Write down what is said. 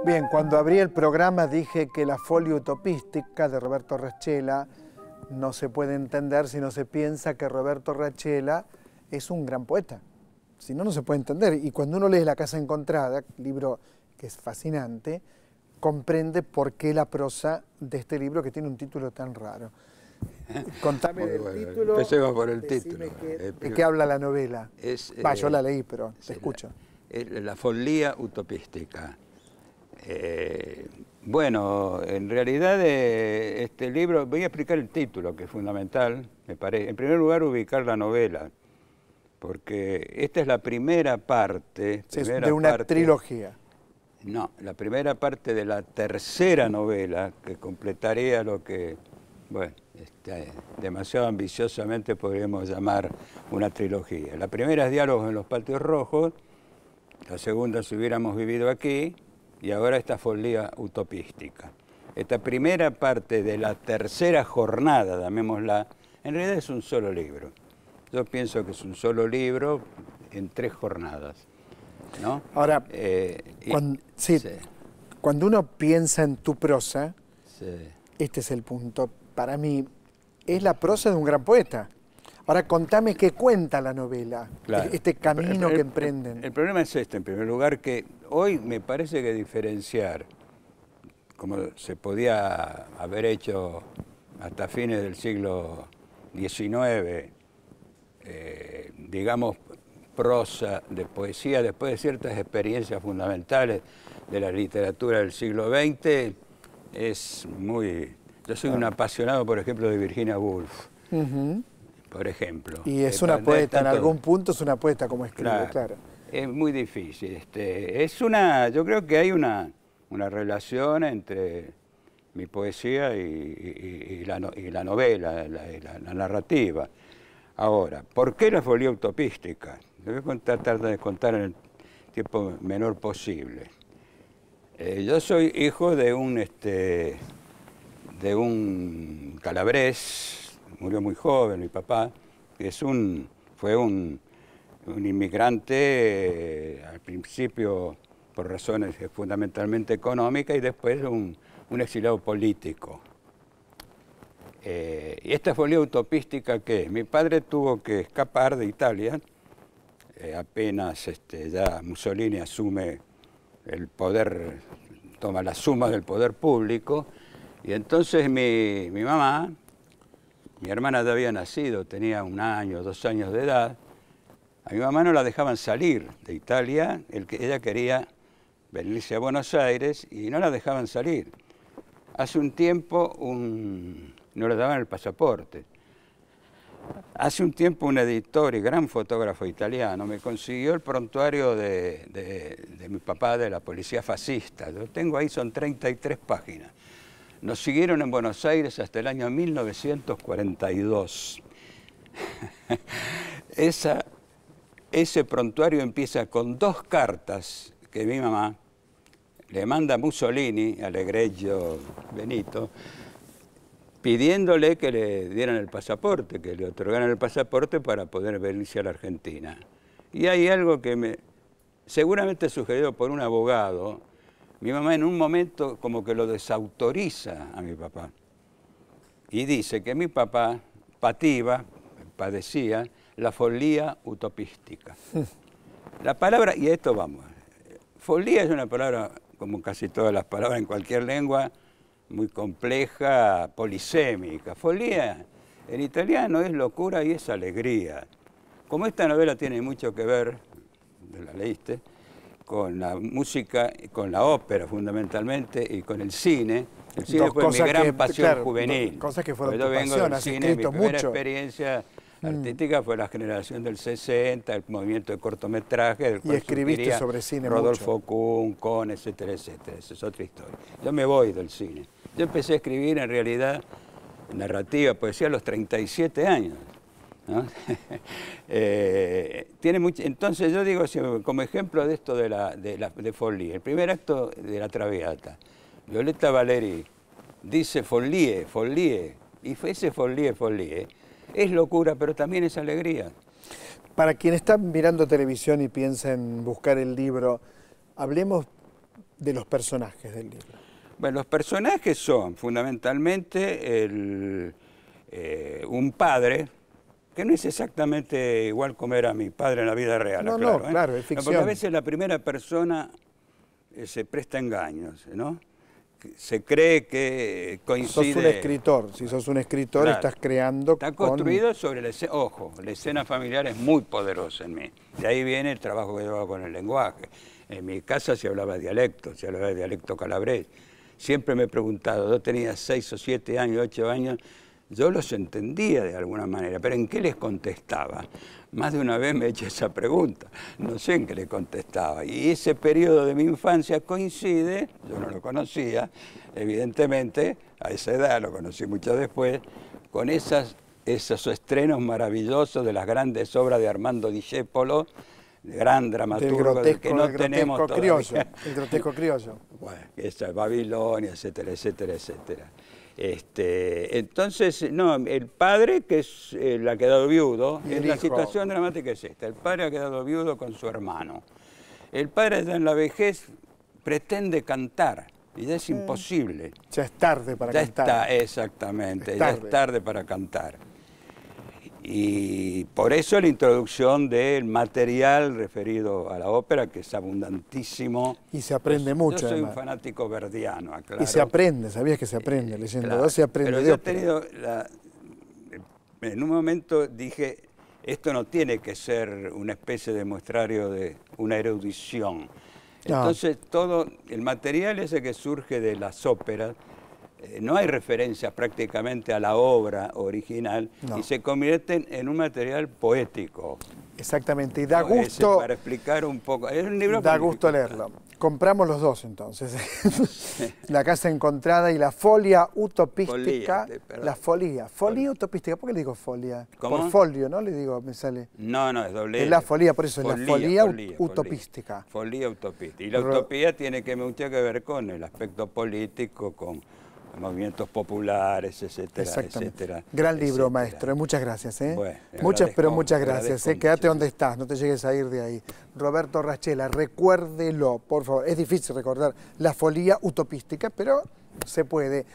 Bien, cuando abrí el programa dije que la Folia utopística de Roberto Rachela no se puede entender si no se piensa que Roberto Rachela es un gran poeta. Si no, no se puede entender. Y cuando uno lee La casa encontrada, libro que es fascinante, comprende por qué la prosa de este libro que tiene un título tan raro. Contame del título. Empecemos por el título. ¿De qué habla la novela? Yo la leí, pero te escucho. La Folia utopística. Bueno, en realidad este libro, voy a explicar el título, que es fundamental, me parece. En primer lugar, ubicar la novela, porque esta es la primera parte... de una trilogía. No, la primera parte de la tercera novela, que completaría lo que, bueno, demasiado ambiciosamente podríamos llamar una trilogía. La primera es Diálogos en los patios rojos, la segunda Si hubiéramos vivido aquí, y ahora esta Folia utopística. Esta primera parte de la tercera jornada, llamémosla, en realidad es un solo libro. Yo pienso que es un solo libro en 3 jornadas, ¿no? Ahora, cuando uno piensa en tu prosa, este es el punto, para mí, es la prosa de un gran poeta. Ahora, contame qué cuenta la novela, claro, este camino que emprenden. El problema es este, en primer lugar, que hoy me parece que diferenciar, como se podía haber hecho hasta fines del siglo XIX, digamos, prosa de poesía, después de ciertas experiencias fundamentales de la literatura del siglo XX, es muy... Yo soy un apasionado, por ejemplo, de Virginia Woolf. Por ejemplo. Y es una poeta, en algún punto es una poeta como escribe, claro. Es muy difícil. Yo creo que hay una relación entre mi poesía y la novela, la narrativa. Ahora, ¿por qué la Folia utopística? Lo voy a tratar de contar en el tiempo menor posible. Yo soy hijo de un calabrés, murió muy joven mi papá, que fue un inmigrante al principio por razones fundamentalmente económicas y después un exiliado político. Y esta Folia utopística, ¿qué? Mi padre tuvo que escapar de Italia, apenas ya Mussolini asume el poder, toma la suma del poder público, y entonces mi mamá, mi hermana ya había nacido, tenía 1 año, 2 años de edad. A mi mamá no la dejaban salir de Italia, ella quería venirse a Buenos Aires y no la dejaban salir. Hace un tiempo no le daban el pasaporte. Hace un tiempo un editor y gran fotógrafo italiano me consiguió el prontuario de mi papá de la policía fascista. Lo tengo ahí, son 33 páginas. Nos siguieron en Buenos Aires hasta el año 1942. Ese prontuario empieza con 2 cartas que mi mamá le manda a Mussolini, al egregio Benito, pidiéndole que le dieran el pasaporte, que le otorgaran el pasaporte para poder venirse a la Argentina. Y hay algo que seguramente sugerido por un abogado. Mi mamá en un momento como que lo desautoriza a mi papá y dice que mi papá padecía la Folia utopística. La palabra, y a esto vamos, folía es una palabra, como casi todas las palabras en cualquier lengua, muy compleja, polisémica. Folia en italiano es locura y es alegría. Como esta novela tiene mucho que ver, la leíste, con la música, con la ópera fundamentalmente y con el cine. El cine fue mi gran pasión juvenil. Cosas que fueron tu pasión, has escrito mucho. Mi primera experiencia artística fue la generación del 60, el movimiento de cortometraje, del cual escribiste sobre cine Rodolfo Kuhn, Kohn, etcétera, etcétera. Esa es otra historia. Yo me voy del cine. Yo empecé a escribir en realidad narrativa, poesía a los 37 años. ¿No? Entonces yo digo, como ejemplo de esto de Folie, el primer acto de la Traviata, Violetta Valeri dice Folie, Folie, y ese Folie, Folie, es locura, pero también es alegría. Para quien está mirando televisión y piensa en buscar el libro, hablemos de los personajes del libro. Bueno, los personajes son fundamentalmente un padre, que no es exactamente igual como era mi padre en la vida real. No, claro, no, claro, es ficción. Porque a veces la primera persona se presta engaños, ¿no? Se cree que coincide... Sos un escritor, si sos un escritor claro, estás creando... Está construido sobre la escena, ojo, la escena familiar es muy poderosa en mí. De ahí viene el trabajo que yo hago con el lenguaje. En mi casa se hablaba dialecto, se hablaba de dialecto calabrés. Siempre me he preguntado, yo tenía 6 o 7 años, 8 años, yo los entendía de alguna manera, pero ¿en qué les contestaba? Más de una vez me he hecho esa pregunta, no sé en qué le contestaba. Y ese periodo de mi infancia coincide, yo no lo conocía, evidentemente, a esa edad, lo conocí mucho después, con esos estrenos maravillosos de las grandes obras de Armando Discépolo, gran dramaturgo del que no tenemos todavía. El grotesco criollo. Bueno, esa Babilonia, etcétera, etcétera, etcétera. Entonces, no, el padre que ha quedado viudo, la situación dramática es esta, el padre ha quedado viudo con su hermano. El padre ya en la vejez pretende cantar y ya es imposible. Ya es tarde para cantar. Exactamente, ya es tarde para cantar. Y por eso la introducción del material referido a la ópera, que es abundantísimo. Y se aprende mucho. Yo soy además. un fanático verdiano, aclaro. Y se aprende, ¿sabías que se aprende leyendo? Claro, Se aprende pero de yo he ópera. tenido en un momento dije, esto no tiene que ser una especie de muestrario de una erudición. Entonces todo el material ese que surge de las óperas, no hay referencias prácticamente a la obra original y se convierten en un material poético. Exactamente, y da gusto... Para explicar un poco, es un libro da gusto leerlo. Compramos los dos entonces, La Casa Encontrada y La Folia Utopística. La Folia Utopística, ¿por qué le digo folia? ¿Cómo? Por folio, ¿no? Le digo, me sale... No, es doble. Es la folía, por eso es la folia utopística. Folía utopística. Y la utopía tiene mucho que ver con el aspecto político, con movimientos populares, etcétera, etcétera. Gran libro, etcétera. Maestro, muchas gracias. Bueno, muchas gracias. Quédate donde estás, no te llegues a ir de ahí. Roberto Rachela, recuérdelo, por favor. Es difícil recordar La Folia Utopística, pero se puede.